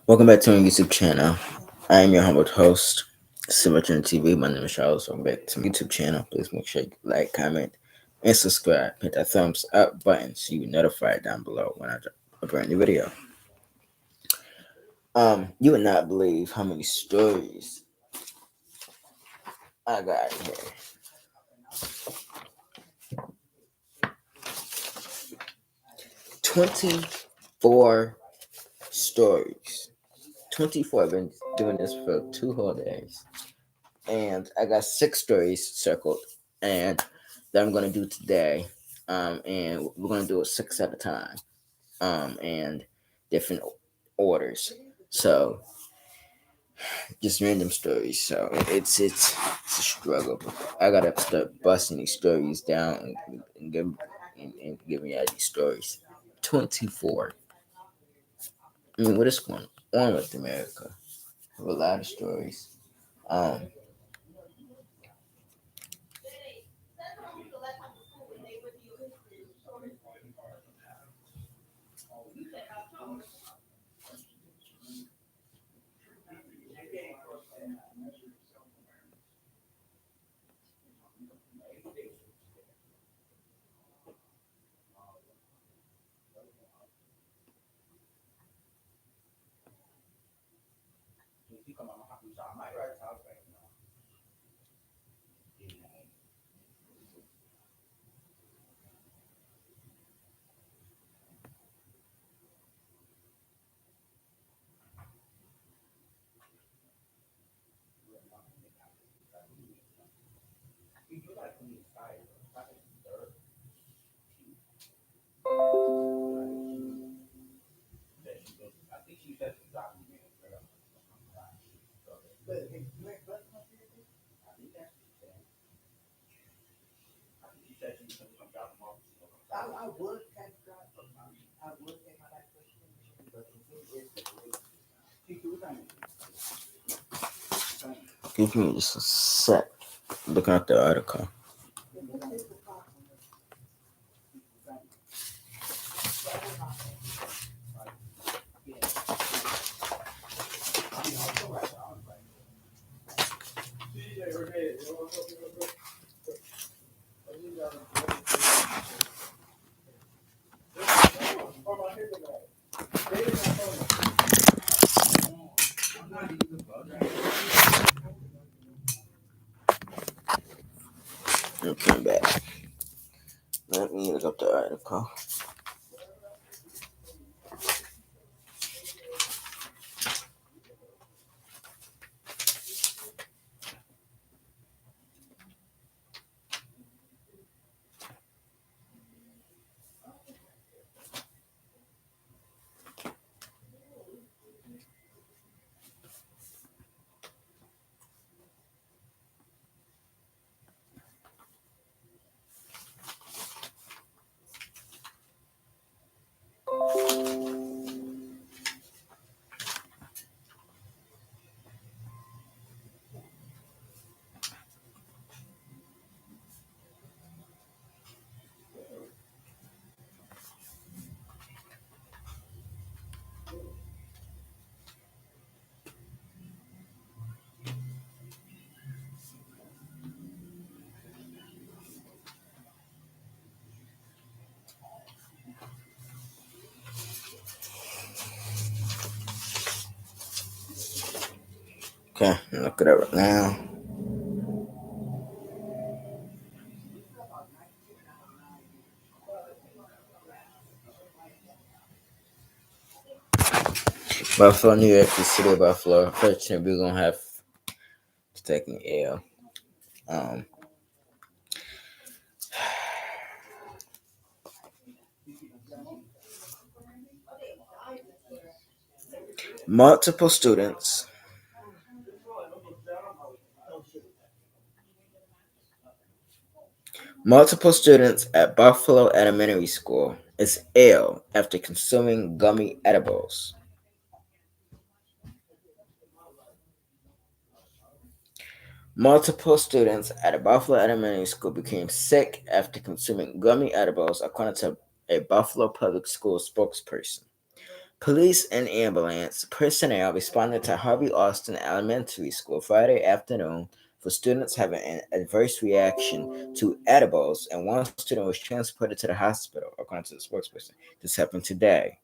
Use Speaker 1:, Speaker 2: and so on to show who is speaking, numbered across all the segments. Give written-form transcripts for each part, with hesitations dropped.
Speaker 1: Welcome back to my YouTube channel. I am your humble host, Silverton TV. My name is Charles. Welcome back to my YouTube channel. Please make sure you like, comment, and subscribe. Hit that thumbs up button so you be notified down below when I drop a brand new video. You would not believe how many stories I got here. 24 stories. 24. I've been doing this for 2 whole days. And I got 6 stories circled and that I'm gonna do today. And we're gonna do it 6 at a time. And different orders. So just random stories. So it's a struggle. I gotta start busting these stories down and giving you these stories. 24. I mean, what is going on with America? I have a lot of stories. Um, Give me just a sec. Looking at the article. Okay, back. Let me look up the article. Okay, look it up right now. Buffalo, New York, the city of Buffalo. Unfortunately, we're gonna have to take an L. Um, multiple students. Multiple students at Buffalo Elementary School is ill after consuming gummy edibles. Multiple students at a Buffalo Elementary School became sick after consuming gummy edibles, according to a Buffalo Public School spokesperson. Police and ambulance personnel responded to Harvey Austin Elementary School Friday afternoon for students having an adverse reaction to edibles, and one student was transported to the hospital, according to the spokesperson. This happened today.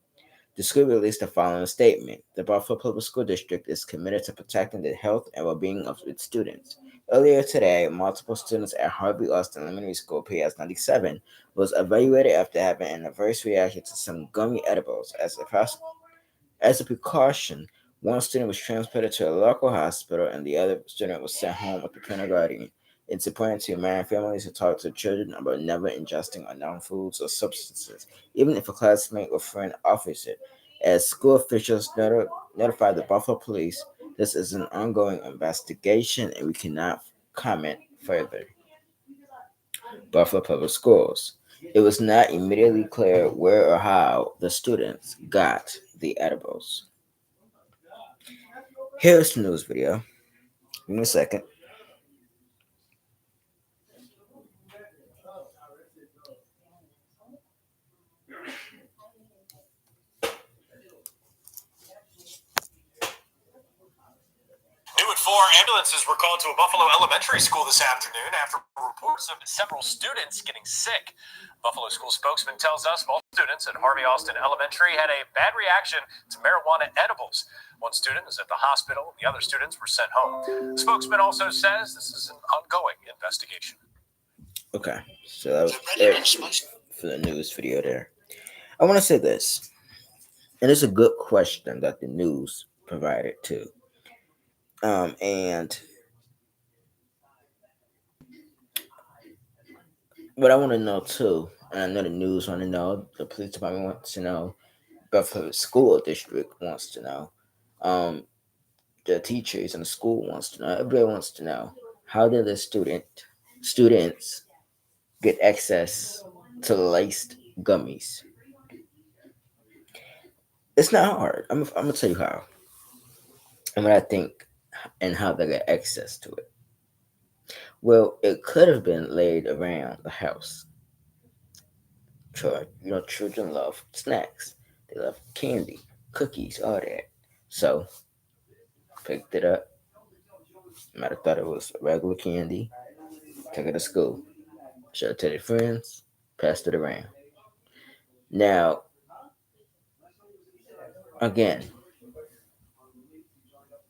Speaker 1: The school released the following statement: The Buffalo Public School District is committed to protecting the health and well being of its students. Earlier today, multiple students at Harvey Austin Elementary School, PS 97, was evaluated after having an adverse reaction to some gummy edibles. As a precaution, one student was transported to a local hospital and the other student was sent home with a parent guardian. It's important to remind families to talk to children about never ingesting unknown foods or substances, even if a classmate or friend offers it. As school officials notified the Buffalo police, this is an ongoing investigation and we cannot comment further. Buffalo Public Schools. It was not immediately clear where or how the students got the edibles. Here's the news video. Give me a second.
Speaker 2: New at 4, ambulances were called to a Buffalo elementary school this afternoon after reports of several students getting sick. Buffalo school spokesman tells us both students at Harvey Austin Elementary had a bad reaction to marijuana edibles. One student is at the hospital, the other students were sent home. The spokesman also says this is an ongoing investigation.
Speaker 1: Okay, so that was it for the news video there. I want to say this, and it's a good question that the news provided too. And what I want to know too, and I know the news want to know, the police department wants to know, Buffalo School District wants to know, the teachers in the school wants to know, everybody wants to know, how did the students get access to laced gummies? It's not hard. I'm gonna tell you how and what I think and how they got access to it. Well, it could have been laid around the house. Sure, children love snacks. They love candy, cookies, all that. So picked it up. Might have thought it was regular candy. Took it to school. Showed it to their friends. Passed it around. Now, again,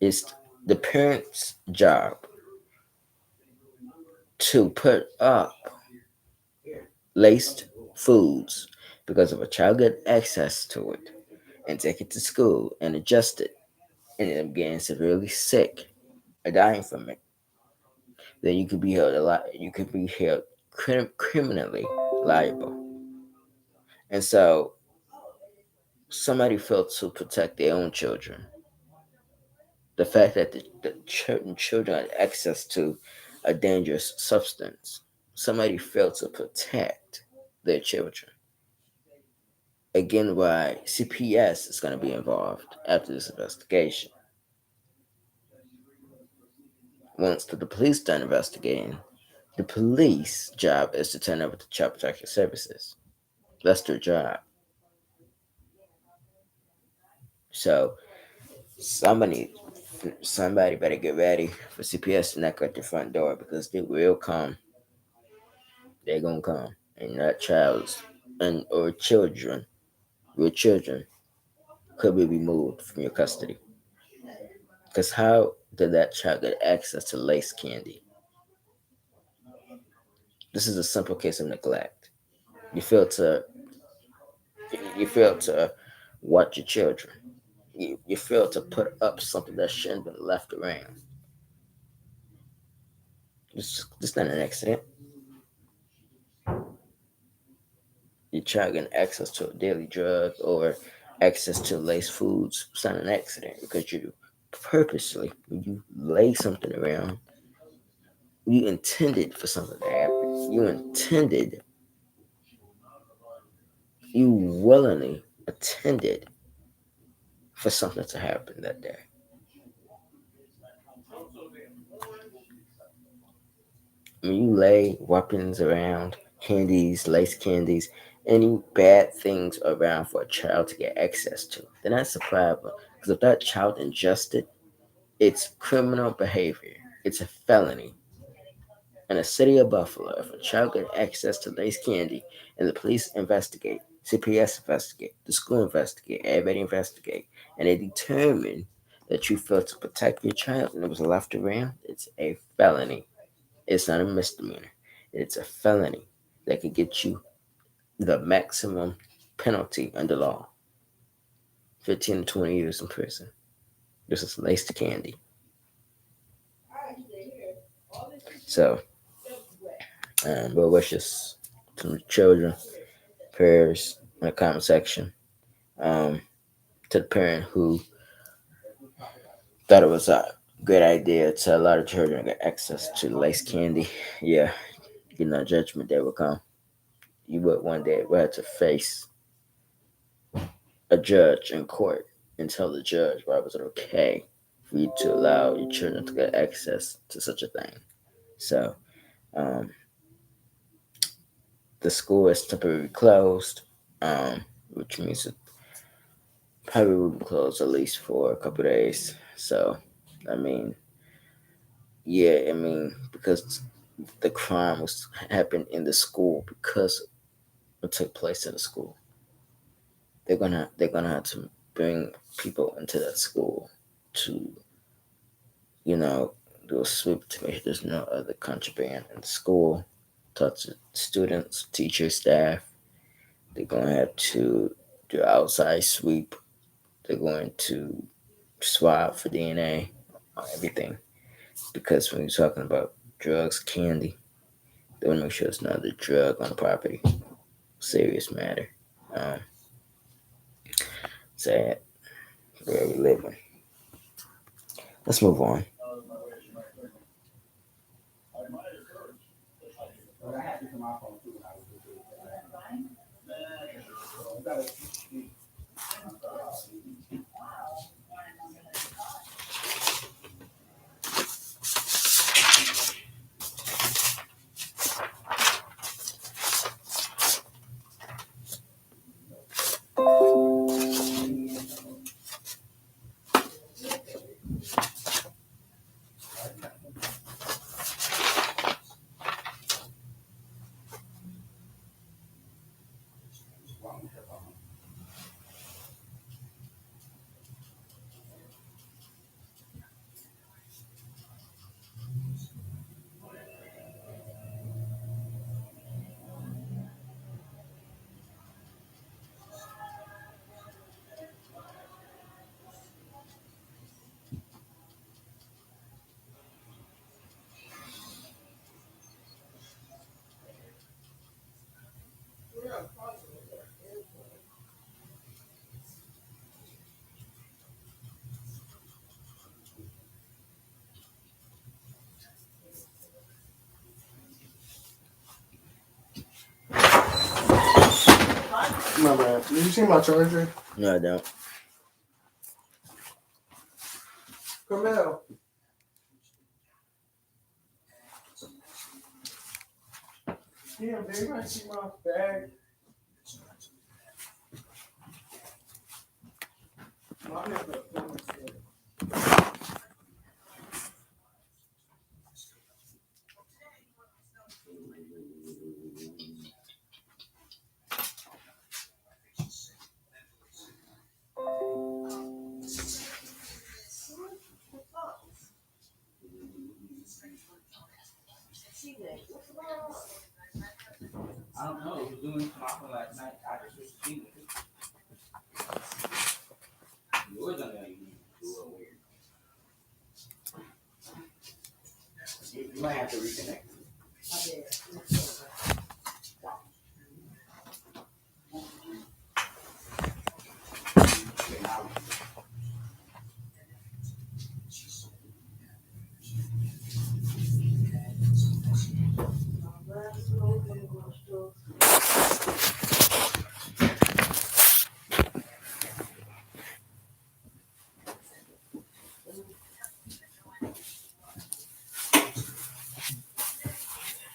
Speaker 1: it's the parents' job to put up laced foods because if a child get access to it and take it to school and adjust it and end up getting severely sick or dying from it, then you could be held criminally liable. And so somebody felt to protect their own children. The fact that the certain children had access to a dangerous substance, somebody failed to protect their children. Again, why CPS is going to be involved after this investigation. Once the police done investigating, the police job is to turn over to Child Protective Services. That's their job. So somebody better get ready for CPS to knock at your front door because they will come. They're gonna come, and that child's and or children, your children, could be removed from your custody. Because how did that child get access to lace candy? This is a simple case of neglect. You fail to you fail to watch your children. You fail to put up something that shouldn't have been left around. It's not an accident. Your child getting access to a daily drug or access to laced foods. It's not an accident because you purposely, when you lay something around, you intended for something to happen. You willingly intended for something to happen that day. When you lay weapons around, candies, lace candies, any bad things around for a child to get access to, then that's a problem. Because if that child ingests it, it's criminal behavior. It's a felony. In the city of Buffalo, if a child gets access to lace candy and the police investigate, CPS investigate, the school investigate, everybody investigate, and they determine that you failed to protect your child and it was left around, it's a felony. It's not a misdemeanor. It's a felony that could get you the maximum penalty under law, 15 to 20 years in prison. This is laced candy. So, well wishes to the children, prayers in the comment section. Um, to the parent who thought it was a great idea to allow the children get access to lace candy. Yeah, you know, judgment day will come. You would one day will have to face a judge in court and tell the judge why was it okay for you to allow your children to get access to such a thing. So, um, the school is temporarily closed, which means it probably will be closed at least for a couple days. So, I mean, yeah, I mean, because the crime was happened in the school because it took place in the school. They're gonna have to bring people into that school to, you know, do a sweep to make sure there's no other contraband in the school. Talk to students, teachers, staff. They're gonna have to do outside sweep. They're going to swab for DNA, everything. Because when you're talking about drugs, candy, they want to make sure it's not a drug on the property. Serious matter. Um, Sad where we living. Let's move on.
Speaker 3: My bad. Did you see my charger?
Speaker 1: No, I don't.
Speaker 3: Come out. Damn, they might see my bag.
Speaker 4: I don't know. It was doing something last night. I just was seeing it. Yours on there, you do it weird. You might have to reconnect.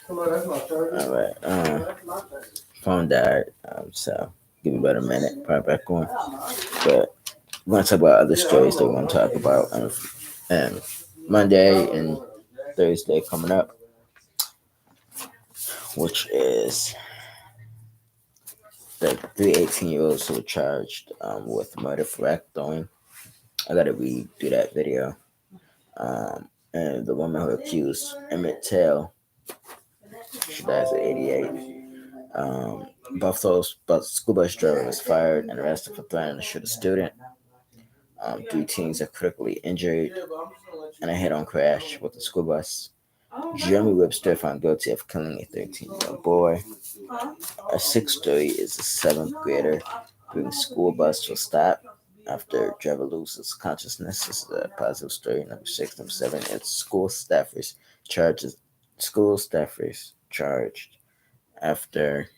Speaker 3: Come on, that's my charger.
Speaker 1: All right.
Speaker 3: That's my charger.
Speaker 1: Phone died. So give me about a minute, probably back on. But we're gonna talk about other stories that we're gonna talk about and Monday and Thursday coming up, which is the 3 18-year-olds who were charged with murder for throwing. I gotta redo that video. And the woman who accused Emmett Till, she dies at 88. Buffalo's school bus driver was fired and arrested for threatening to shoot a student. 3 teens are critically injured in a head-on crash with a school bus. Jeremy Webster found guilty of killing a 13-year-old boy. A sixth story is a seventh grader bringing school bus to a stop after driver loses consciousness. This is a positive story. Number 6. Number 7 is school staffers charged after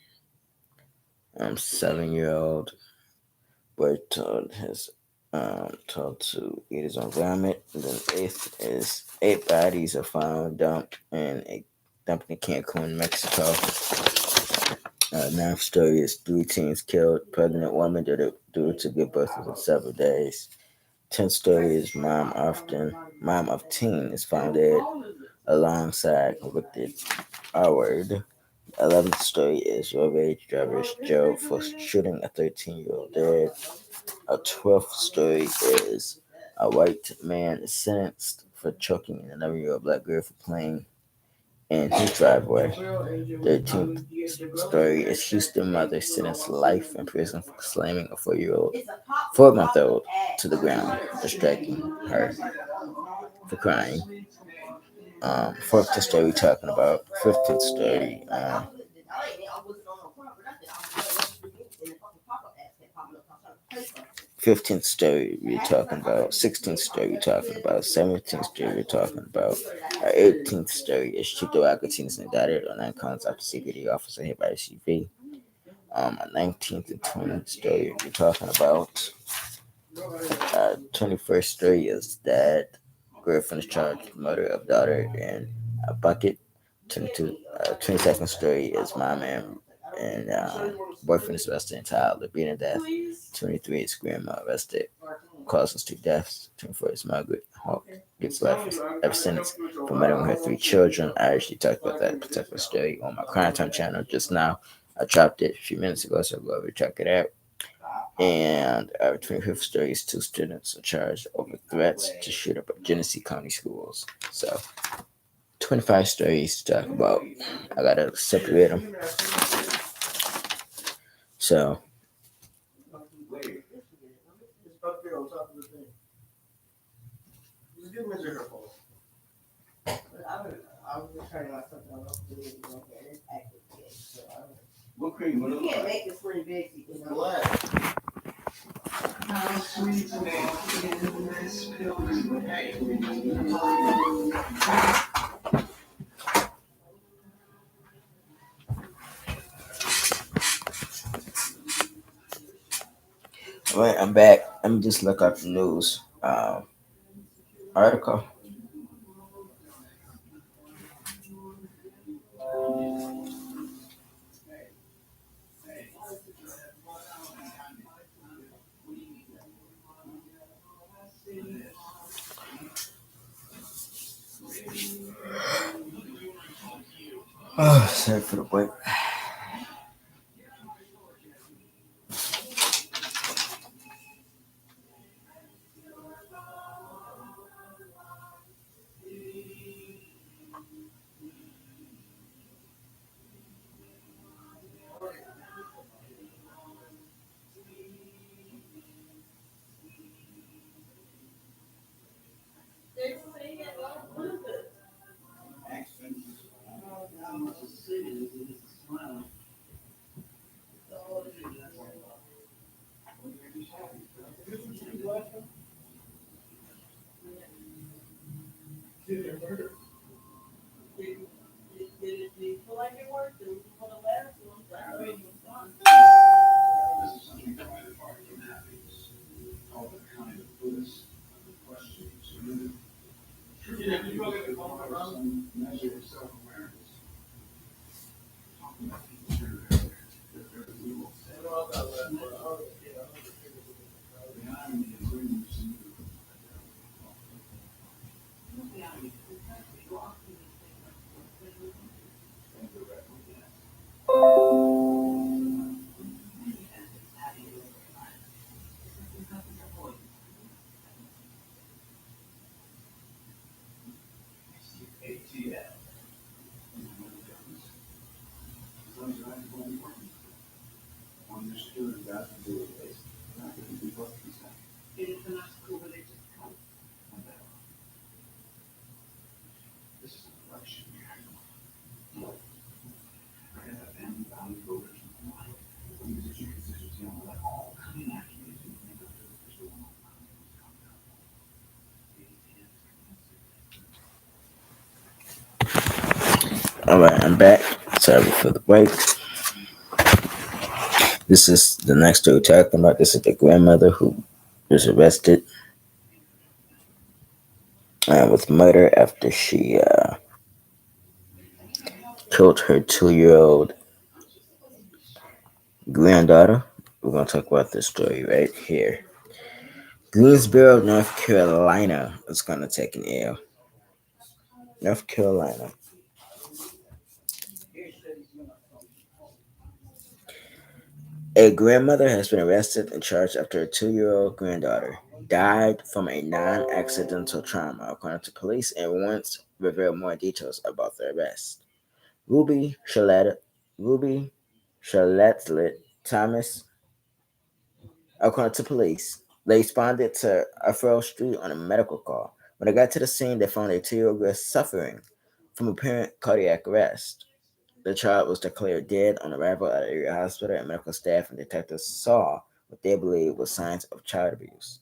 Speaker 1: 7-year-old boy told to eat his own vomit. And then eighth is 8 bodies are found dumped in Cancun, Mexico. Ninth story is 3 teens killed pregnant woman due to give birth within several days. 10th story is mom of teen is found dead alongside convicted Howard. 11th story is road rage drivers jailed for shooting a 13-year-old dead. A 12th story is a white man is sentenced for choking an 11-year-old black girl for playing in his driveway. 13th story is Houston mother sentenced to life in prison for slamming a 4-month-old to the ground, distracting her for crying. 14th story talking about 15th story. 15th story we're talking about, 16th story we're talking about, 17th story we're talking about, 18th story is Chief Agustin's indicted on 9 counts after CPD officer hit by a CV. 19th and 20th story we're talking about. 21st story is that girlfriend is charged with murder of daughter in a bucket. 22nd story is mom and boyfriend is arrested in child beaten to death. 23 is grandma arrested, causes 2 deaths. 24 is Margaret Hawk gets life sentence for murdering her 3 children. I actually talked about that particular story on my Crime Time channel just now. I dropped it a few minutes ago, so go over and check it out. And our 25th story is 2 students are charged over threats to shoot up at Genesee County schools. So 25 stories to talk about. I gotta separate them. So
Speaker 4: What cream? What you can't make this pretty big.
Speaker 1: all right, I'm back. Let me just look up the news article. Oh, sorry for the wait. All right, I'm back. Sorry for the break. This is the next story we're talking about. This is the grandmother who was arrested with murder after she killed her 2 year old granddaughter. We're going to talk about this story right here. Greensboro, North Carolina is going to take an L. North Carolina. A grandmother has been arrested and charged after a 2 year old granddaughter died from a non accidental trauma, according to police, and warrants reveal more details about the arrest. Ruby Ruby Charlotte Thomas, according to police, they responded to Afro Street on a medical call. When they got to the scene, they found a 2 year old girl suffering from apparent cardiac arrest. The child was declared dead on arrival at the area hospital, and medical staff and detectives saw what they believed was signs of child abuse.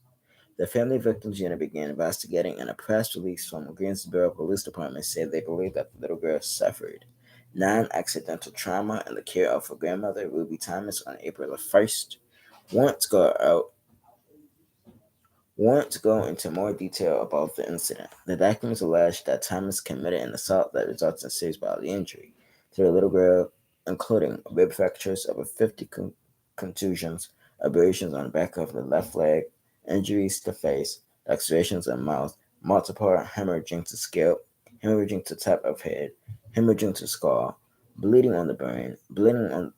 Speaker 1: The Family Victims Unit began investigating, and a press release from the Greensboro Police Department said they believed that the little girl suffered non-accidental trauma in the care of her grandmother, Ruby Thomas, on April the 1st. Warrants go out Warrants go into more detail about the incident. The documents allege that Thomas committed an assault that resulted in serious bodily injury to the little girl, including rib fractures, over 50 contusions, abrasions on the back of the left leg, injuries to face, lacerations in mouth, multiple hemorrhaging to scalp, hemorrhaging to top of head, hemorrhaging to skull, bleeding on the brain, bleeding on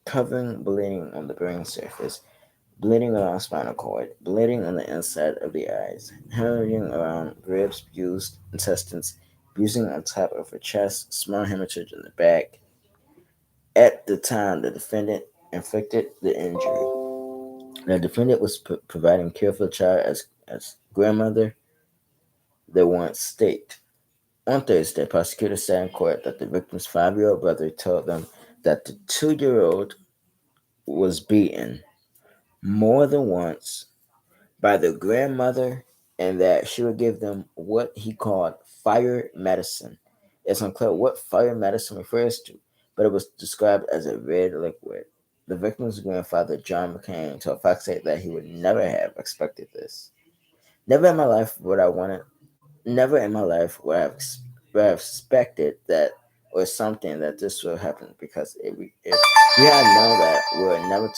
Speaker 1: the brain surface, bleeding around spinal cord, bleeding on the inside of the eyes, hemorrhaging around ribs, bruised intestines, bruising on top of her chest, small hemorrhage in the back. At the time, the defendant inflicted the injury. The defendant was providing care for the child as grandmother, the warrant state. On Thursday, prosecutors said in court that the victim's 5 year old brother told them that the 2 year old was beaten more than once by the grandmother and that she would give them what he called fire medicine. It's unclear what fire medicine refers to, but it was described as a red liquid. The victim's grandfather, John McCain, told Fox 8 that he would never have expected this. Never in my life would I want it. Never in my life would I have expected that or something that this would happen because if we had known that, we would never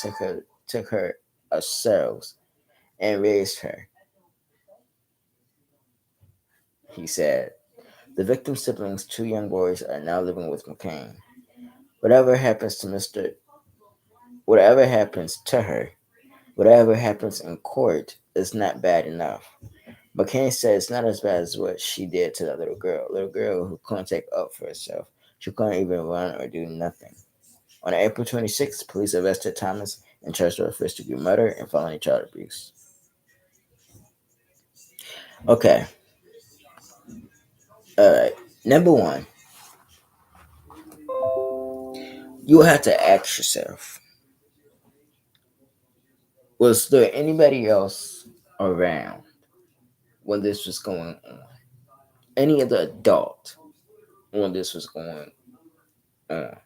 Speaker 1: took her ourselves and raised her, he said. The victim's siblings, 2 young boys, are now living with McCain. Whatever happens to Mr. Whatever happens to her, whatever happens in court is not bad enough. McCain said it's not as bad as what she did to that little girl who couldn't take up for herself. She couldn't even run or do nothing. On April 26th, police arrested Thomas and charged her with first-degree murder and felony child abuse. Okay, all right. Number one, you will have to ask yourself: was there anybody else around when this was going on? Any other adult when this was going on?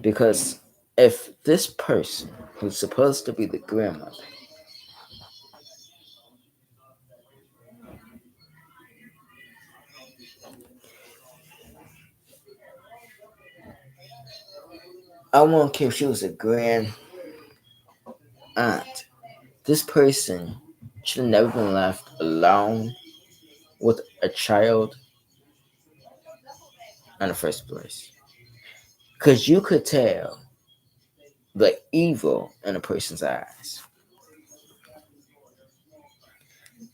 Speaker 1: Because if this person who's supposed to be the grandmother, I won't care if she was a grand aunt, this person should have never been left alone with a child in the first place. Because you could tell the evil in a person's eyes.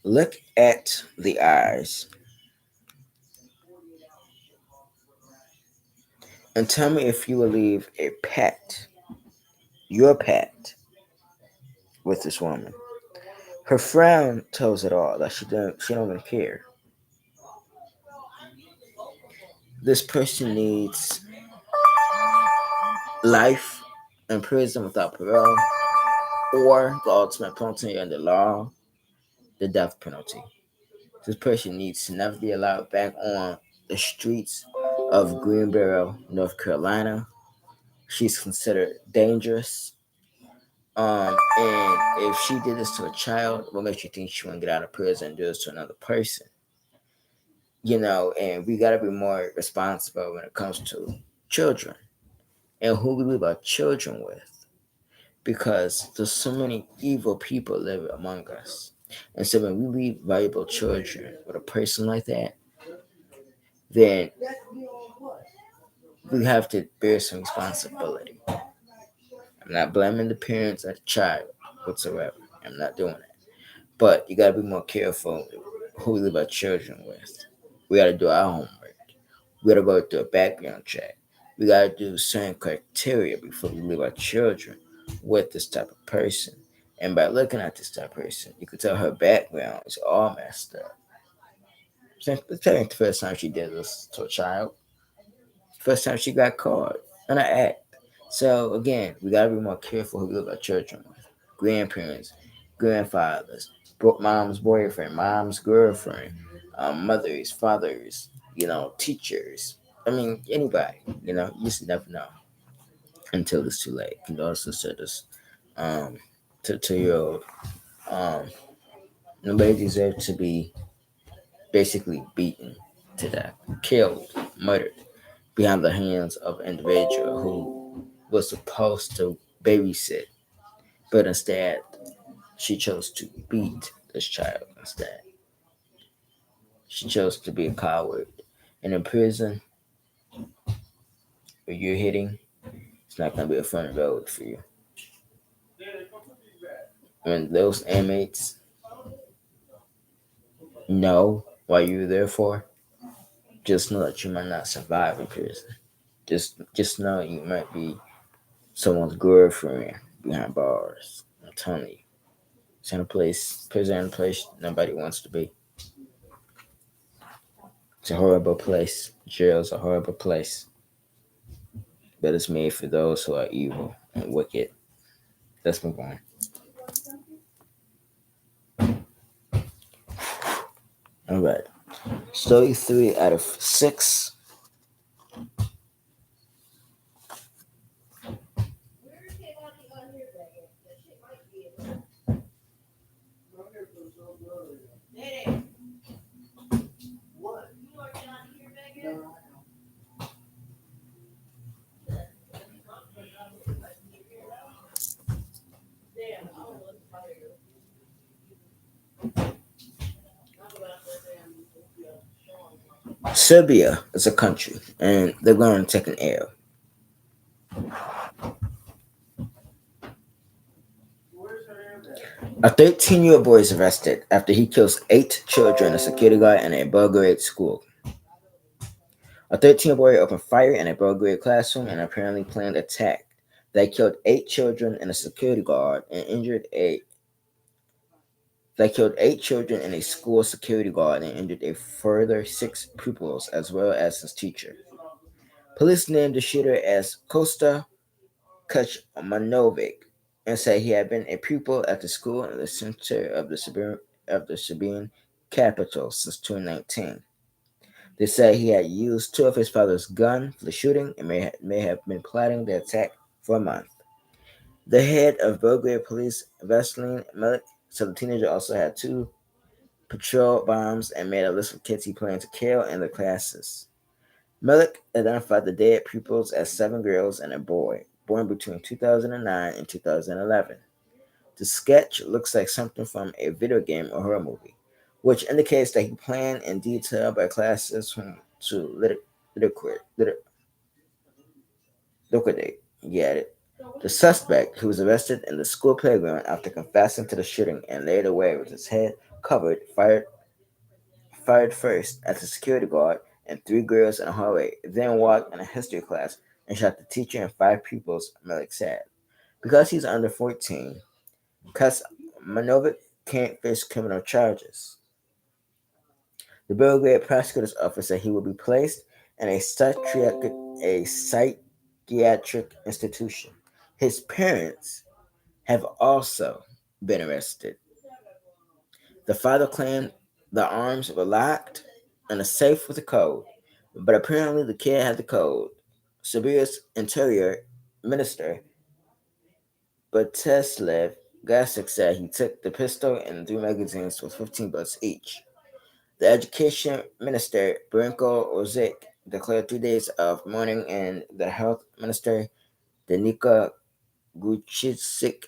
Speaker 1: Look at the eyes And tell me if you will leave a pet, your pet, with this woman. Her frown tells it all that she don't even care. This person needs life in prison without parole, or the ultimate penalty under law, the death penalty. This person needs to never be allowed back on the streets of Greenboro, North Carolina. She's considered dangerous. And if she did this to a child, what makes you think she wouldn't get out of prison and do this to another person? And we gotta be more responsible when it comes to children and who we leave our children with, because there's so many evil people live among us. And so when we leave valuable children with a person like that, then we have to bear some responsibility. I'm not blaming the parents or the child whatsoever. I'm not doing it. But you gotta be more careful who we leave our children with. We gotta do our homework. We gotta go through a background check. We gotta do certain criteria before we leave our children with this type of person. And by looking at this type of person, you can tell her background is all messed up. It's the first time she did this to a child. First time she got caught in an act. So again, we gotta be more careful who we leave our children with. Grandparents, grandfathers, mom's boyfriend, mom's girlfriend, mothers, fathers, teachers. I mean, anybody. You just never know until it's too late. Also said this um, to 2 year old. Um, Nobody deserves to be basically beaten to death, killed, murdered behind the hands of an individual who was supposed to babysit, but instead she chose to beat this child instead. She chose to be a coward. And in prison, where you're hitting, it's not going to be a fun road for you. When those inmates know what you're there for, just know that you might not survive in prison. Just know you might be someone's girlfriend behind bars. I'm telling you. It's in a place, prison in a place nobody wants to be. It's a horrible place. Jail's a horrible place. But it's made for those who are evil and wicked. Let's move on. All right. Story 3 out of 6. Serbia is a country, and they're going to take an L. A 13-year-old boy is arrested after he kills 8 children, a security guard, in a Belgrade school. A 13-year-old boy opened fire in a Belgrade classroom and apparently planned attack that killed 8 children and a security guard and injured a that killed 8 children and a school security guard and injured a further 6 pupils as well as his teacher. Police named the shooter as Kosta Kuzmanovic and said he had been a pupil at the school in the center of the Serbian capital since 2019. They said he had used 2 of his father's guns for the shooting and may have been plotting the attack for a month. The head of Belgrade police, Veselin Milic, said the teenager also had 2 patrol bombs and made a list of kids he planned to kill in the classes. Milic identified the dead pupils as 7 girls and a boy, born between 2009 and 2011. The sketch looks like something from a video game or horror movie, which indicates that he planned in detail by classes to liquidate. Get it? The suspect, who was arrested in the school playground after confessing to the shooting and laid away with his head covered, fired first at the security guard and 3 girls in a hallway, then walked in a history class and shot the teacher and 5 pupils, Malik said. Because he's under 14, Kasmanovic can't face criminal charges. The Belgrade prosecutor's office said he will be placed in a psychiatric institution. His parents have also been arrested. The father claimed the arms were locked in a safe with a code, but apparently the kid had the code. Serbia's interior minister, Batislav Gasic, said he took the pistol and 3 magazines with 15 bullets each. The education minister, Branko Ozic, declared 3 days of mourning, and the health minister, Danica Guchicic,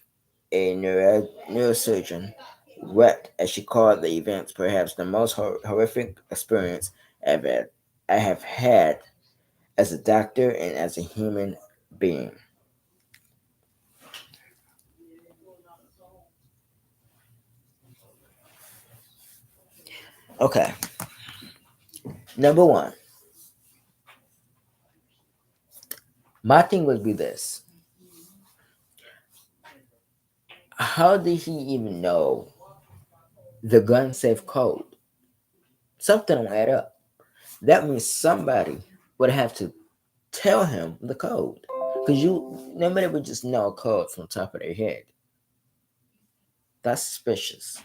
Speaker 1: a neurosurgeon, wept as she called the events perhaps the most horrific experience I have had as a doctor and as a human being. Okay, number one, my thing would be this. How did he even know the gun safe code? Something don't add up. That means somebody would have to tell him the code. Because nobody would just know a code from the top of their head. That's suspicious.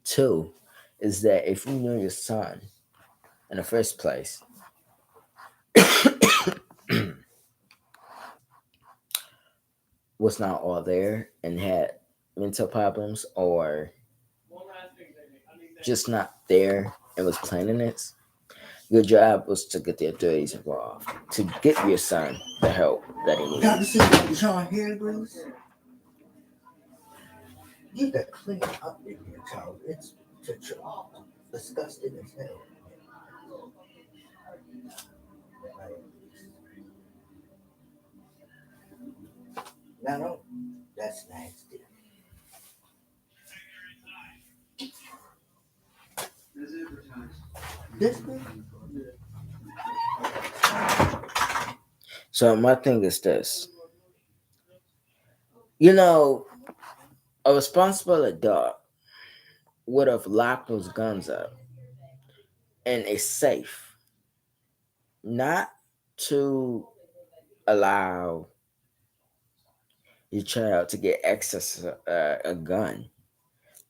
Speaker 1: Two is that if you knew your son in the first place was not all there and had mental problems or just not there and was planning it, your job was to get the authorities involved, to get your son the help that he
Speaker 3: Got to
Speaker 1: needs.
Speaker 3: see what your hair grease. You got to clean up in your child. It's disgusting as hell. Now, no, that's nasty. This good?
Speaker 1: So my thing is this. You know, a responsible adult would have locked those guns up in a safe, not to allow your child to get access to a gun.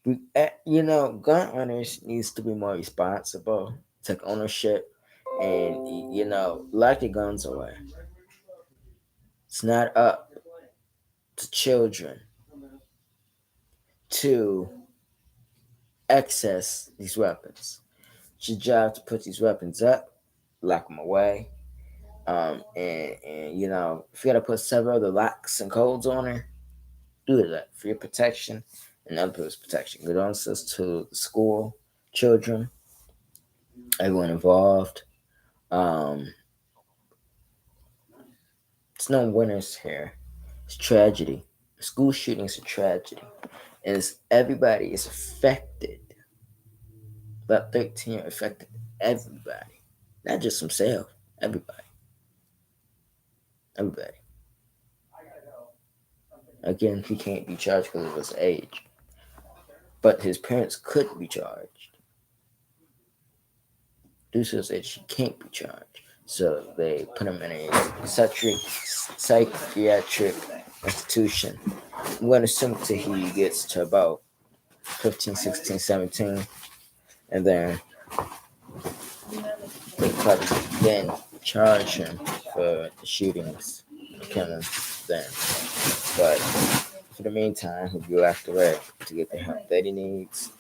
Speaker 1: Gun owners needs to be more responsible, take ownership, and lock your guns away. It's not up to children to access these weapons. It's your job to put these weapons up, lock them away, and if you gotta put several of the locks and codes on her, do that for your protection and other people's protection. Condolences to the school, children, everyone involved. Um, it's no winners here. It's tragedy. School shootings are tragedy, and everybody is affected. About 13 are affected. Everybody, not just himself. Everybody. Everybody. Again, he can't be charged because of his age, but his parents could be charged. Due to his age, he can't be charged. So they put him in a psychiatric institution. I'm going to assume until he gets to about 15, 16, 17, and then they probably then charge him for the shootings, the killings then. But for the meantime, he'll be locked away to get the help that he needs.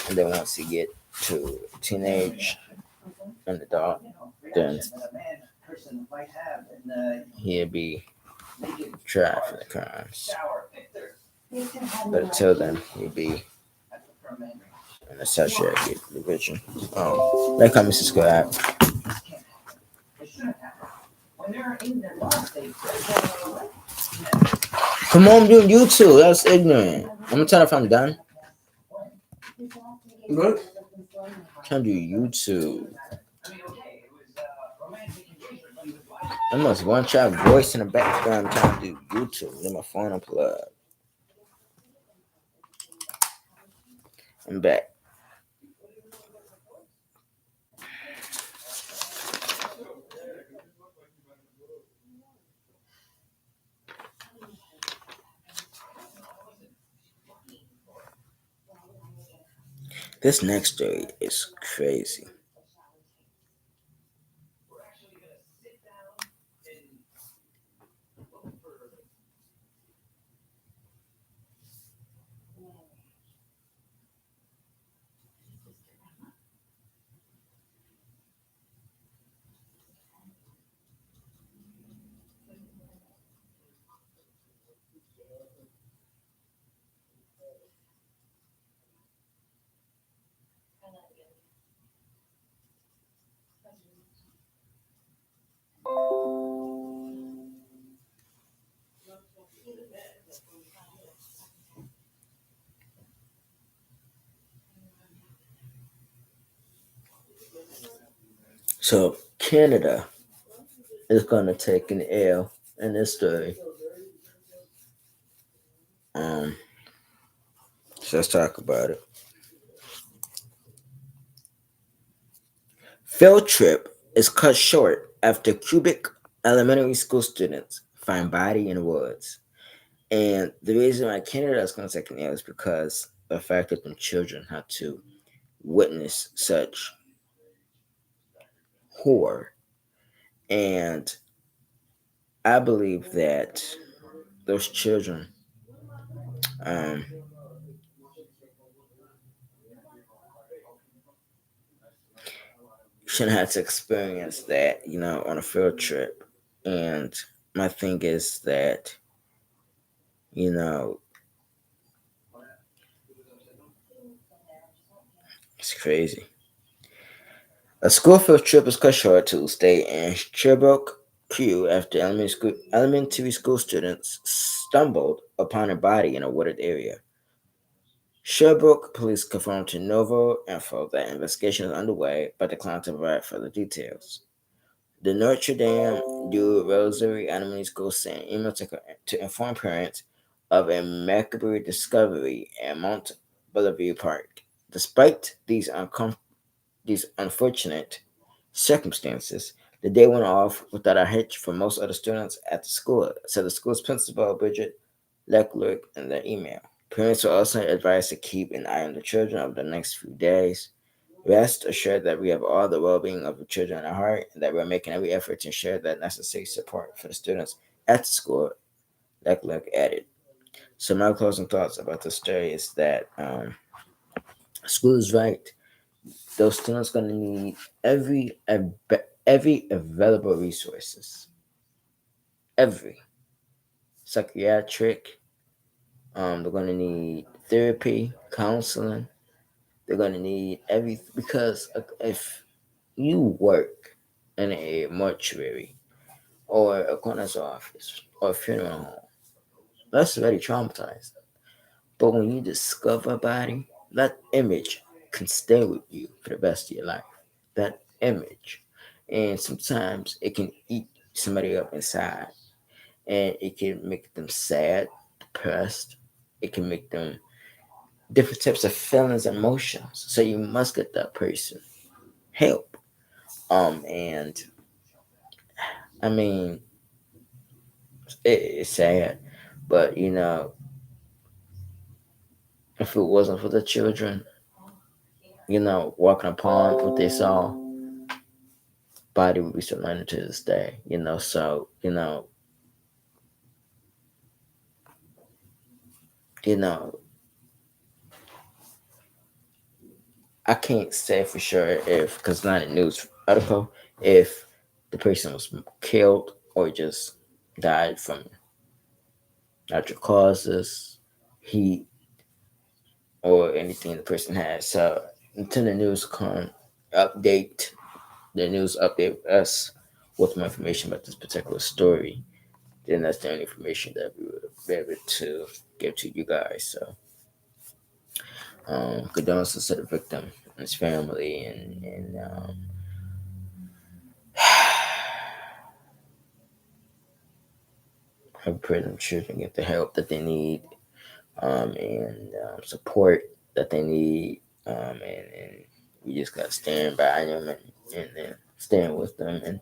Speaker 1: And then once he get to teenage and adult, then he'll be tried for the crimes. But until then, he'll be in a saturated division. Like, comment, subscribe. Come on, doing YouTube. That's ignorant. I'm gonna tell if I'm done.
Speaker 3: Good.
Speaker 1: Can do YouTube. Almost one child voice in the background trying to do YouTube. Then my phone unplugged. I'm back. This next story is crazy. So Canada is gonna take an L in this story. Um, so let's talk about it. Field trip is cut short after Quebec elementary school students find body in woods. And the reason why Canada is going to take an L is because the fact that the children had to witness such horror. And I believe that those children um, shouldn't have to experience that, on a field trip. And my thing is that, you know, it's crazy. A school field trip was cut short Tuesday in Sherbrooke, Q after elementary school students stumbled upon a body in a wooded area. Sherbrooke police confirmed to Novo Info that investigation is underway but declined to provide further details. The Notre Dame du Rosary Elementary School sent an email to inform parents of a macabre discovery at Mount Bellevue Park. Despite these unfortunate circumstances, the day went off without a hitch for most other students at the school, said the school's principal, Bridget Leclerc, in their email. Parents are also advised to keep an eye on the children over the next few days. Rest assured that we have all the well being of the children at heart and that we're making every effort to ensure that necessary support for the students at the school, Leclerc added. So, my closing thoughts about this story is that school is right. Those students going to need every available resources, every psychiatric. They're going to need therapy, counseling. They're going to need everything because if you work in a mortuary or a coroner's office or a funeral home, that's already traumatized. But when you discover a body, that image can stay with you for the rest of your life. That image. And sometimes it can eat somebody up inside. And it can make them sad, depressed. It can make them different types of feelings and emotions. So you must get that person help. And I mean, it's sad. But if it wasn't for the children, walking upon what they saw, body would be surrendered to this day, So, you know, I can't say for sure if, because not a news article, if the person was killed or just died from natural causes, heat, or anything the person had. So until the news update, the news update us with more information about this particular story, then that's the only information that we would be able to give to you guys. So, condolences to the victim and his family, and help pray them children get the help that they need, and support that they need, and we just gotta stand by them and stand with them and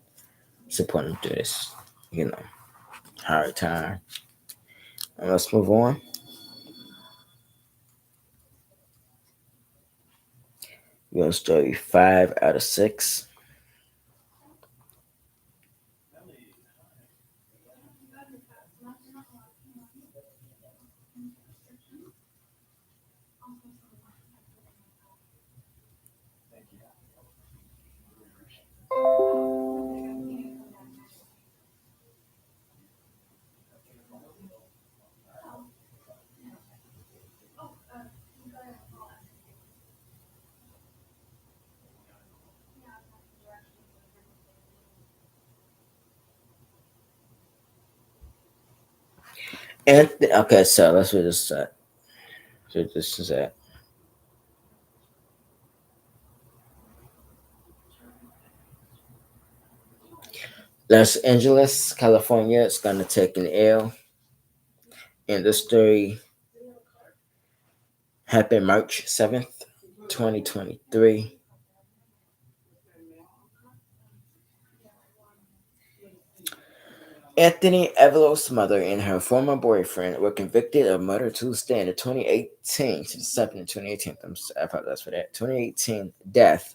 Speaker 1: support them through this, hard time. And let's move on. We're gonna story 5 out of 6. And okay, so let's read this. So this is at Los Angeles, California. It's gonna take an L, and this story happened March 7th, 2023. Anthony Evelo's mother and her former boyfriend were convicted of murder Tuesday in the 2018. She was 7 in 2018. I apologize for that. 2018 death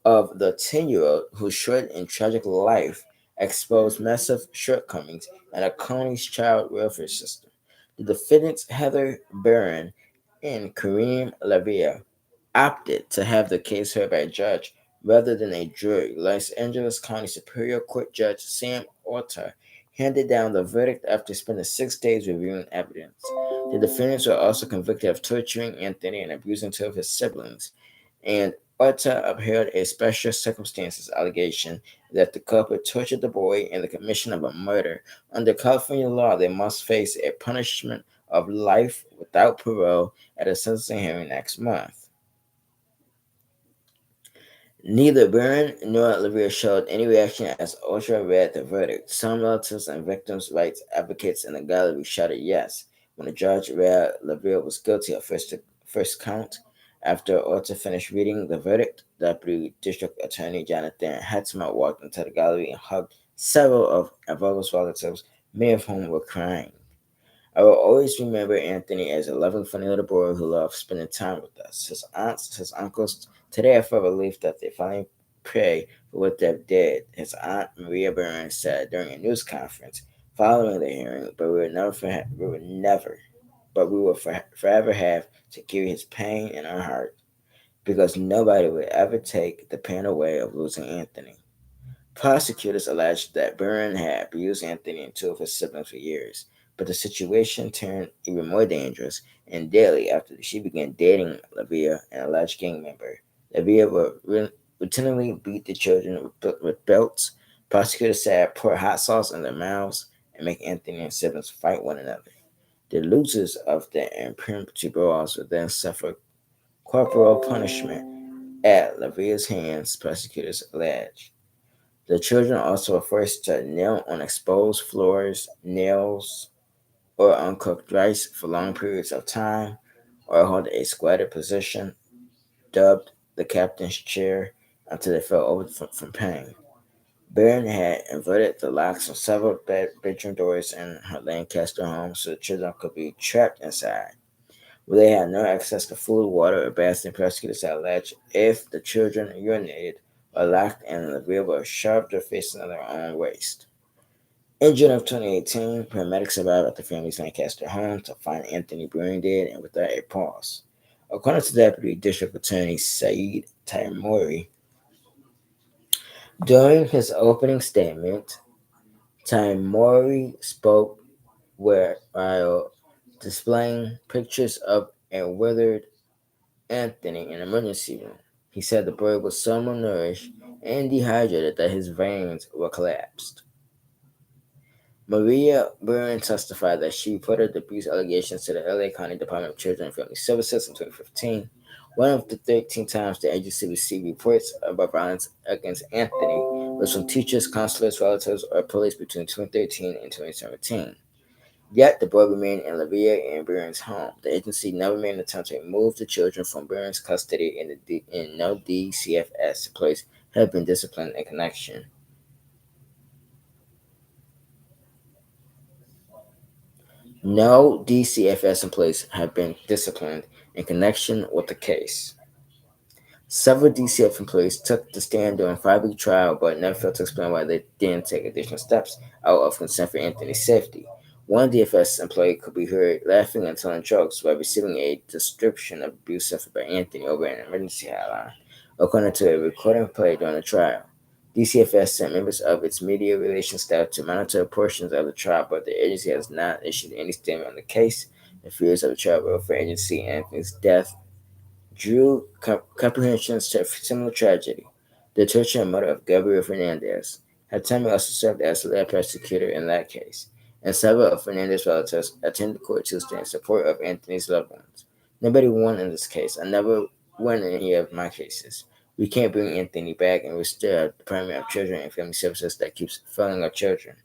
Speaker 1: of the 10-year-old whose short and tragic life exposed massive shortcomings in the county's child welfare system. The defendants, Heather Barron and Kareem Lavia, opted to have the case heard by a judge rather than a jury. Los Angeles County Superior Court Judge Sam Orta handed down the verdict after spending 6 days reviewing evidence. The defendants were also convicted of torturing Anthony and abusing 2 of his siblings, and Orta upheld a special circumstances allegation that the couple tortured the boy in the commission of a murder. Under California law, they must face a punishment of life without parole at a sentencing hearing next month. Neither Byrne nor Lavia showed any reaction as Ultra read the verdict. Some relatives and victims' rights advocates in the gallery shouted yes when the judge read Lavia was guilty of first count. After Ultra finished reading the verdict, Deputy District Attorney Jonathan Hatzma walked into the gallery and hugged several of Avola's relatives, many of whom were crying. I will always remember Anthony as a loving, funny little boy who loved spending time with us. His aunts, his uncles, today I feel relief that they finally pray for what they've did, his aunt Maria Burns said during a news conference following the hearing, but we will forever have to carry his pain in our heart because nobody would ever take the pain away of losing Anthony. Prosecutors alleged that Byrne had abused Anthony and 2 of his siblings for years, but the situation turned even more dangerous and deadly after she began dating Lavia, an alleged gang member. Lavia would routinely beat the children with belts. Prosecutors said pour hot sauce in their mouths and make Anthony and siblings fight one another. The losers of the impromptu brawls would then suffer corporal punishment at Lavia's hands, prosecutors alleged. The children also were forced to kneel on exposed floors, nails, or uncooked rice for long periods of time, or hold a squatted position, dubbed the captain's chair, until they fell over from pain. Barron had inverted the locks on several bedroom doors in her Lancaster home so the children could be trapped inside, where they had no access to food, water, or baths. Prosecutors had alleged if the children urinated or locked in the rear were shoved their faces in their own waste. In June of 2018, paramedics arrived at the family's Lancaster home to find Anthony Brewing dead and without a pulse. According to Deputy District Attorney Saeed Taimori, during his opening statement, Taimori spoke while displaying pictures of a withered Anthony in the emergency room. He said the boy was so malnourished and dehydrated that his veins were collapsed. Maria Burren testified that she reported the abuse allegations to the LA County Department of Children and Family Services in 2015. One of the 13 times the agency received reports about violence against Anthony was from teachers, counselors, relatives, or police between 2013 and 2017. Yet the boy remained in Olivia and Barron's home. The agency never made an attempt to remove the children from Barron's custody, and no DCFS employees have been disciplined in connection. No DCFS employees have been disciplined in connection with the case. Several DCF employees took the stand during a 5 week trial but never failed to explain why they didn't take additional steps out of concern for Anthony's safety. One DFS employee could be heard laughing and telling jokes while receiving a description of abuse suffered by Anthony over an emergency hotline, according to a recording played during the trial. DCFS sent members of its media relations staff to monitor portions of the trial, but the agency has not issued any statement on the case. The fears of the trial for agency and Anthony's death drew comprehensions to a similar tragedy. The torture and murder of Gabriel Fernandez. Hatami also served as the lead prosecutor in that case, and several of Fernandez's relatives attended court Tuesday in support of Anthony's loved ones. Nobody won in this case. I never won in any of my cases. We can't bring Anthony back, and we still have the Department of Children and Family Services that keeps failing our children.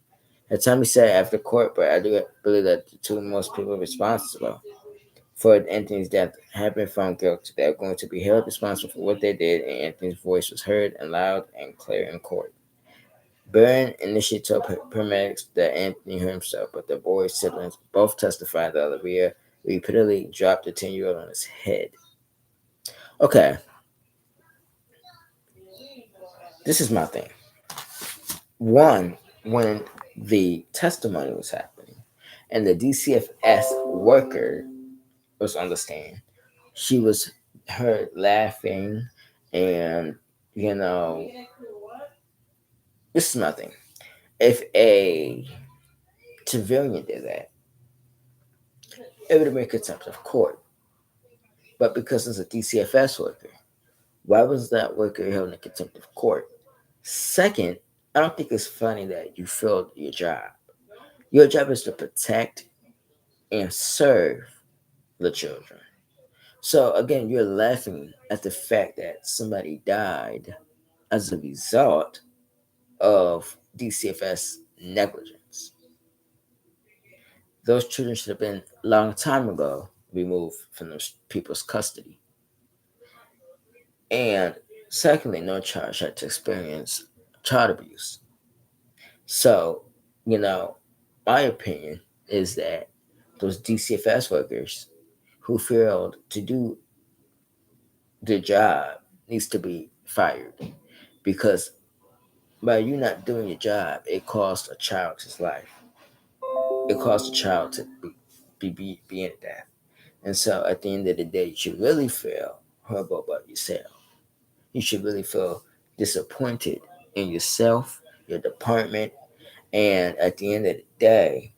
Speaker 1: Hatami said after court, but I do believe that the two most people responsible for Anthony's death have been found guilty. They are going to be held responsible for what they did, and Anthony's voice was heard and loud and clear in court. Byrne initially told paramedics that Anthony hurt himself, but the boy's siblings both testified that Olivia repeatedly dropped the 10-year-old on his head. Okay, this is my thing. One, when the testimony was happening and the DCFS worker was on the stand, she was heard laughing, and you know, this is nothing. If a civilian did that, it would have been contempt of court. But because it's a DCFS worker, why was that worker held in contempt of court? Second, I don't think it's funny that you failed your job. Your job is to protect and serve the children. So again, you're laughing at the fact that somebody died as a result of DCFS negligence. Those children should have been a long time ago removed from those people's custody. And secondly, no child had to experience child abuse. So, you know, my opinion is that those DCFS workers who failed to do their job needs to be fired, because by you not doing your job, it cost a child his life. It caused a child to be in death. And so at the end of the day, you should really feel horrible about yourself. You should really feel disappointed in yourself, your department, and at the end of the day,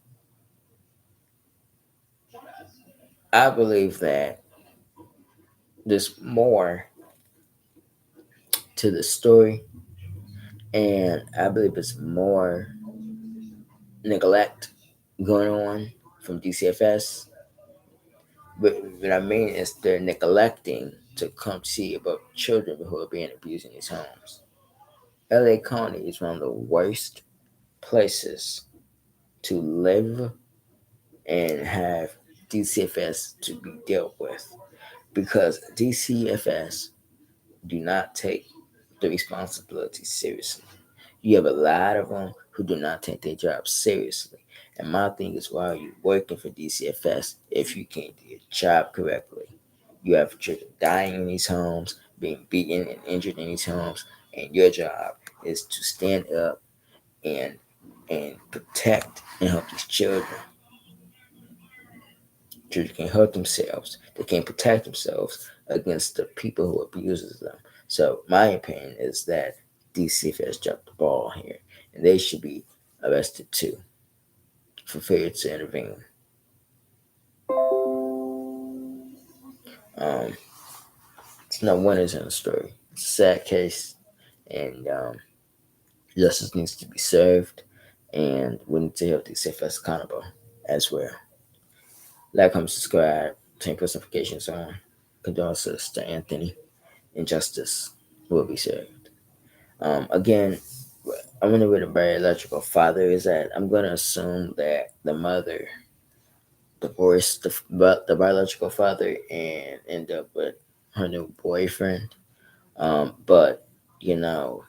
Speaker 1: I believe that there's more to the story, and I believe it's more neglect going on from DCFS. But what I mean is they're neglecting to come see about children who are being abused in these homes. LA County is one of the worst places to live and have DCFS to be dealt with, because DCFS do not take the responsibility seriously. You have a lot of them who do not take their job seriously. And my thing is, why are you working for DCFS if you can't do your job correctly? You have children dying in these homes, being beaten and injured in these homes, and your job is to stand up and protect and help these children. Children can hurt themselves. They can't protect themselves against the people who abuses them. So my opinion is that DCFS dropped the ball here, and they should be arrested too for failure to intervene. Um, it's no winners in the story. It's a sad case, and justice needs to be served, and we need to hold DCFS accountable as well. Like, comment, subscribe, turn post notifications on. Condolences to Anthony, and justice will be served. Again, I'm gonna where the biological father is at. I'm gonna assume that the mother divorced the biological father and end up with her new boyfriend. But you know,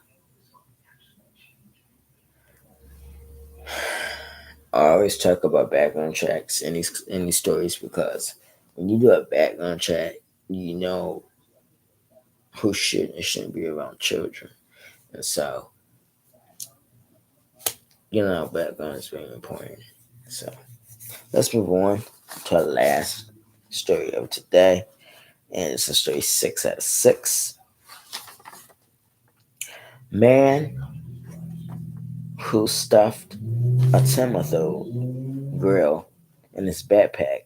Speaker 1: I always talk about background checks in these stories because when you do a background check, you know who should and shouldn't be around children, and so background is very important. So let's move on to our last story of today, and it's a story 6 out of 6. Man who stuffed a Timothy grill in his backpack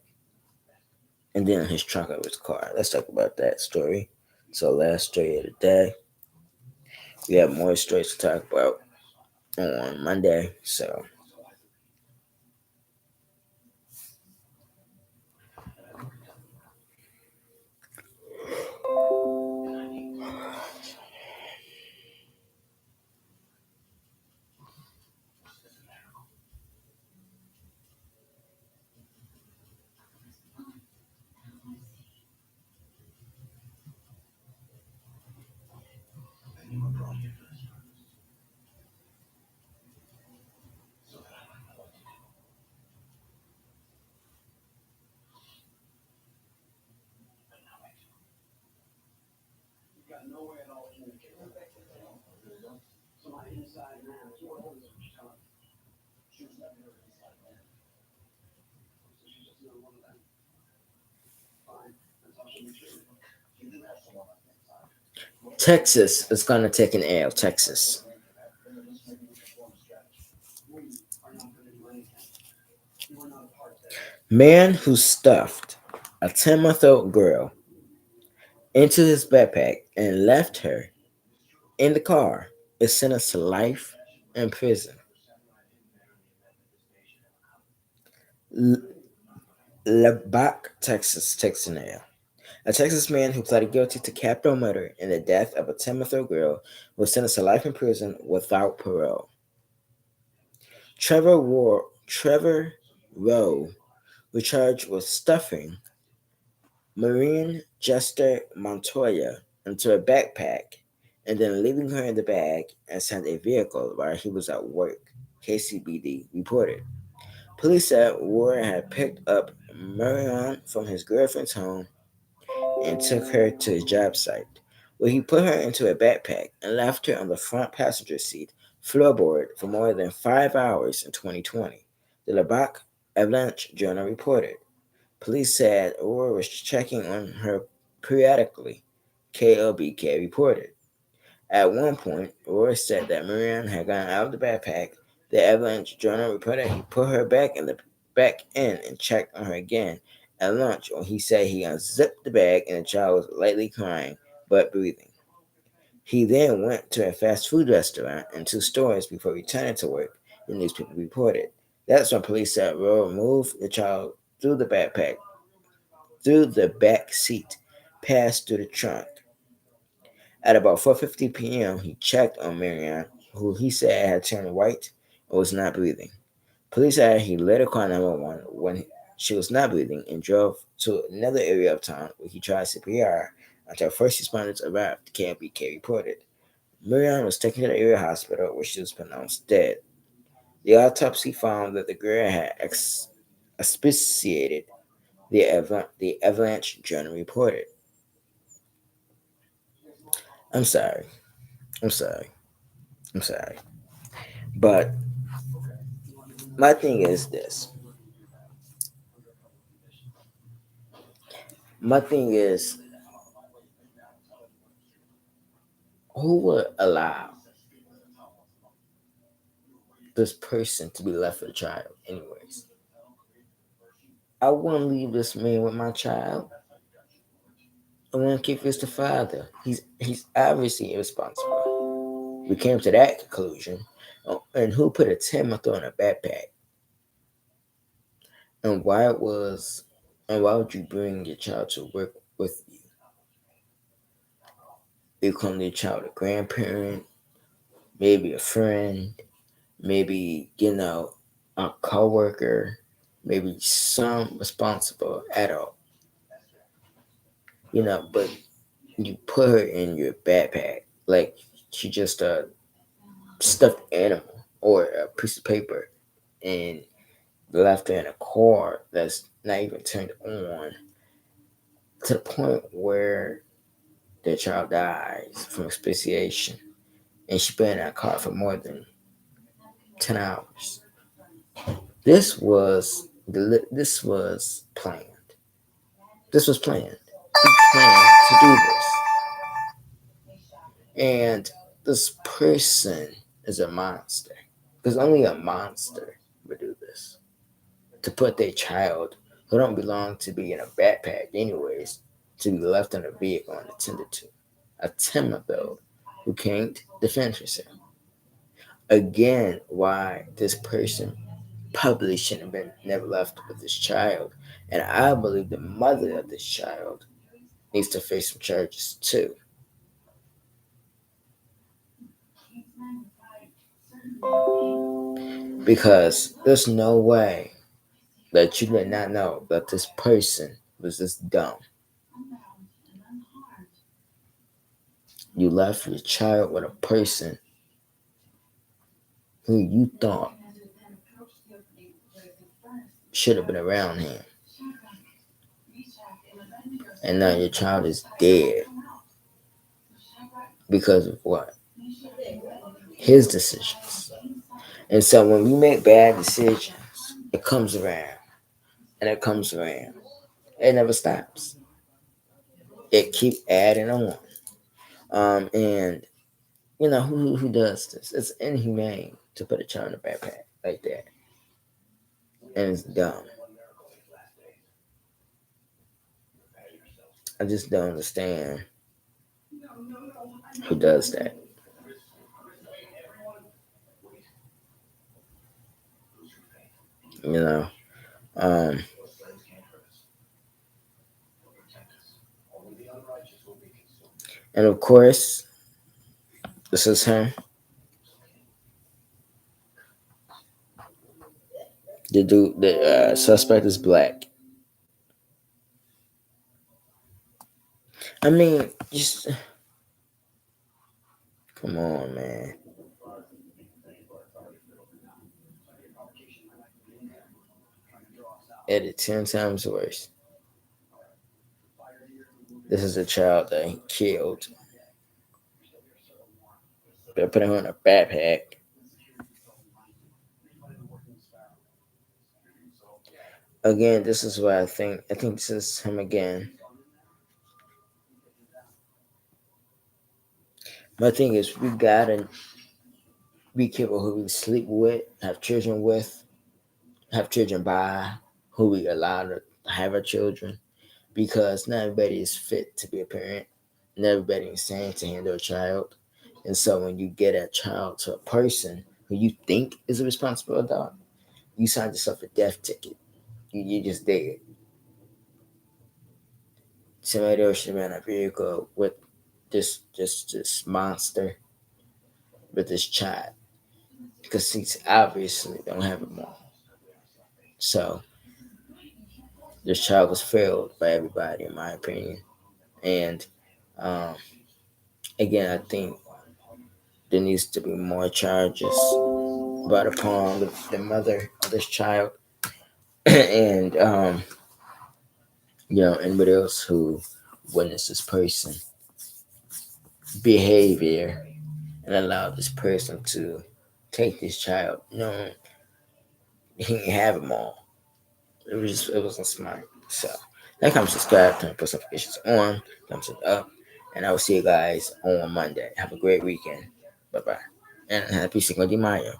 Speaker 1: and then in his trunk of his car. Let's talk about that story. So, last story of the day. We have more stories to talk about on Monday. So, Texas is going to take an L. Texas. Man who stuffed a 10-month-old girl into his backpack and left her in the car is sentenced to life in prison. L- Lubbock, Texas, takes an L. A Texas man who pleaded guilty to capital murder in the death of a 10-month-old girl was sentenced to life in prison without parole. Trevor Rowe was charged with stuffing Maureen Jester Montoya into a backpack and then leaving her in the bag inside a vehicle while he was at work, KCBD reported. Police said Warren had picked up Marion from his girlfriend's home and took her to his job site, where he put her into a backpack and left her on the front passenger seat floorboard for more than 5 hours in 2020, the Lubbock Avalanche Journal reported. Police said Aurora was checking on her periodically, KLBK reported. At one point, Aurora said that Marianne had gotten out of the backpack. The Avalanche Journal reported he put her back in and checked on her again at lunch when he said he unzipped the bag and the child was lightly crying but breathing. He then went to a fast food restaurant and 2 stores before returning to work, the newspaper reported. That's when police said Aurora moved the child through the back seat, passed through the trunk. At about 4:50 p.m., he checked on Marianne, who he said had turned white and was not breathing. Police said he later called 911 when she was not breathing and drove to another area of town where he tried CPR until first responders arrived, KMBK reported. Marianne was taken to the area hospital where she was pronounced dead. The autopsy found that the girl had asphyxiated, the Avalanche Journal reported. I'm sorry. I'm sorry. I'm sorry. But my thing is this. My thing is, who would allow this person to be left with a child, anyways? I wouldn't leave this man with my child. I wouldn't keep this the father. He's obviously irresponsible. We came to that conclusion. And who put a 10-month on a backpack? And why would you bring your child to work with you? You come to your child a grandparent, maybe a friend, maybe, a coworker. maybe some responsible adult, but you put her in your backpack like she just a stuffed animal or a piece of paper and left her in a car that's not even turned on to the point where the child dies from asphyxiation and she been in that car for more than 10 hours. This was planned. This was planned. He planned to do this. And this person is a monster. Because only a monster would do this. To put their child, who don't belong to be in a backpack anyways, to be left in a vehicle unattended to. A 10-month-old who can't defend herself. Again, why this person probably shouldn't have been never left with this child. And I believe the mother of this child needs to face some charges too. Because there's no way that you did not know that this person was this dumb. You left your child with a person who you thought should have been around him. And now your child is dead because of what? His decisions. And so when we make bad decisions, it comes around and it comes around. It never stops. It keep adding on. And who does this? It's inhumane to put a child in a backpack like that, and it's dumb. I just don't understand who does that. You know, um, and of course, this is him. The suspect is black. I mean, just come on, man. It 10 times worse. This is a child that he killed. They're putting her in a backpack. Again, this is what I think. I think this is him again. My thing is, we gotta be careful who we sleep with, have children with, have children by, who we allow to have our children, because not everybody is fit to be a parent. Not everybody is sane to handle a child. And so when you get a child to a person who you think is a responsible adult, you sign yourself a death ticket. You just dead. Somebody else should be in a vehicle with this monster, with this child. Because he's obviously don't have it more. So this child was failed by everybody, in my opinion. And um, again, I think there needs to be more charges brought upon the mother of this child, and anybody else who witnessed this person behavior and allowed this person to take this child. He didn't have them all. It wasn't smart. So like, comment, subscribe, turn post notifications on, thumbs it up, and I will see you guys on Monday. Have a great weekend. Bye bye, and happy Cinco de Mayo.